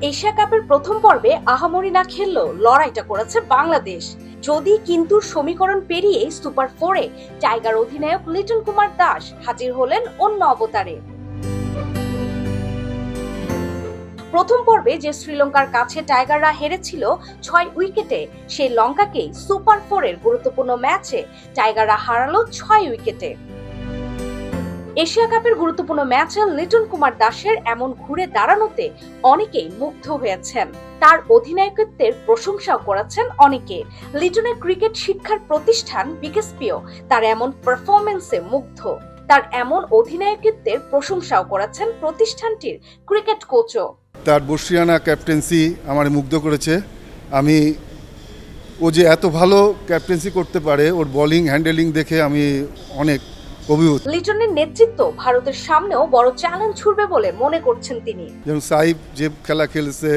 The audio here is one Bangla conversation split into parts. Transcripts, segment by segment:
এশিয়া কাপের প্রথম পর্বে আহামরি না খেললেও লড়াইটা করেছে বাংলাদেশ। যদি কিন্তু সমীকরণ পেরিয়ে সুপার ফোরে টাইগার অধিনায়ক লিটন কুমার দাস হাজির হলেন অন্য অবতারে। প্রথম পর্বে যে শ্রীলঙ্কার কাছে টাইগাররা হেরেছিল ৬ উইকেটে, সেই লঙ্কাকেই সুপার ফোরের গুরুত্বপূর্ণ ম্যাচে টাইগাররা হারালো ৬ উইকেটে। এশিয়া কাপের গুরুত্বপূর্ণ ম্যাচে লিটন কুমার দাসের এমন ঘুরে দাঁড়ানোতে অনেকেই মুগ্ধ হয়েছেন। তার অধিনায়কত্বের প্রশংসাও করেছেন অনেকে। লিটনের ক্রিকেট শিক্ষার প্রতিষ্ঠান বিকেএসপিও তার এমন পারফরম্যান্সে মুগ্ধ। তার এমন অধিনায়কত্বের প্রশংসাও করেছেন প্রতিষ্ঠানটির ক্রিকেট কোচও। তার বর্ষিয়ানা ক্যাপ্টেন্সি আমার মুগ্ধ করেছে। ও যে এত ভালো ক্যাপ্টেন্সি করতে পারে, ওর বোলিং হ্যান্ডেলিং দেখে আমি অনেক অভিভূত। লিটনের নেতৃত্ব ভারতের সামনেও বড় চ্যালেঞ্জ ছুড়বে বলে মনে করছেন তিনি। যেমন সাইফ যে খেলা খেলছে,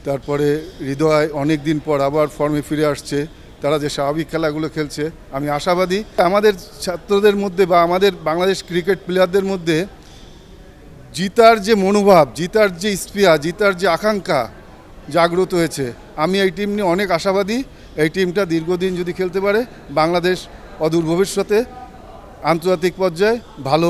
তারপরে হৃদয় অনেক দিন পর আবার ফর্মে ফিরে আসছে, তারা যে স্বাভাবিক খেলাগুলো খেলছে, আমি আশাবাদী আমাদের ছাত্রদের মধ্যে বা আমাদের বাংলাদেশ ক্রিকেট প্লেয়ারদের মধ্যে জিতার যে মনোভাব, জিতার যে স্পৃহা, জিতার যে আকাঙ্ক্ষা জাগ্রত হয়েছে। আমি এই টিম নিয়ে অনেক আশাবাদী। এই টিমটা দীর্ঘদিন যদি খেলতে পারে, বাংলাদেশ অদূর ভবিষ্যতে আন্তর্জাতিক পর্যায়ে ভালো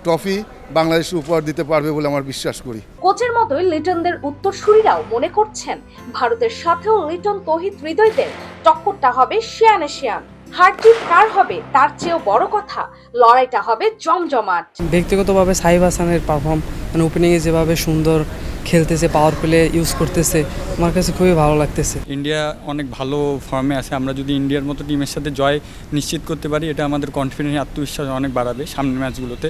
ট্রফি বাংলাদেশ উপহার দিতে পারবে বলে আমার বিশ্বাস করি। কোচের মতোই লিটনদের উত্তরসূরিরাও মনে করছেন ভারতের সাথেও লিটন তৌহিদ হৃদয়দের টক্করটা হবে শিয়ানে শিয়ান। হার-জিত কার হবে তার চেয়েও বড় কথা, লড়াইটা হবে জমজমাট। ব্যক্তিগতভাবে সাইফ হাসানের পারফর্ম ওপেনিংয়ে যেভাবে সুন্দর খেলতেছে, পাওয়ার প্লে ইউজ করতেছে, আমার কাছে খুবই ভালো লাগতেছে। ইন্ডিয়া অনেক ভালো ফর্মে আছে। আমরা যদি ইন্ডিয়ার মতো টিমের সাথে জয় নিশ্চিত করতে পারি, এটা আমাদের কনফিডেন্স, আত্মবিশ্বাস অনেক বাড়াবে সামনের ম্যাচগুলোতে।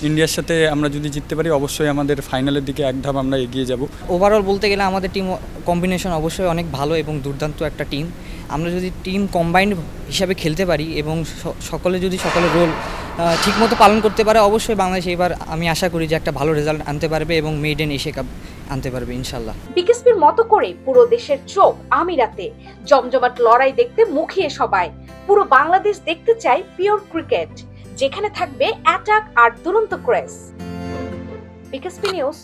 ইন্ডিয়ার সাথে আমরা যদি জিততে পারি, অবশ্যই আমাদের ফাইনালের দিকে এক ধাপ আমরা এগিয়ে যাব। ওভারঅল বলতে গেলে আমাদের টিম কম্বিনেশন অবশ্যই অনেক ভালো এবং দুর্দান্ত একটা টিম। আমরা যদি টিম কম্বাইন্ড হিসাবে খেলতে পারি এবং সকলের রোল ঠিকমতো পালন করতে পারে, অবশ্যই বাংলাদেশ এবার আমি আশা করি যে একটা ভালো রেজাল্ট আনতে পারবে এবং মেড ইন এশিয়া কাপ আনতে পারবে ইনশাল্লাহ। বিকেএসপির মতো করে পুরো দেশের চোখ আমিরাতে। জমজমাট লড়াই দেখতে মুখিয়ে সবাই। পুরো বাংলাদেশ দেখতে চাই পিওর ক্রিকেট, যেখানে থাকবে অ্যাটাক আর দুরন্ত ক্রেস। BKSP news.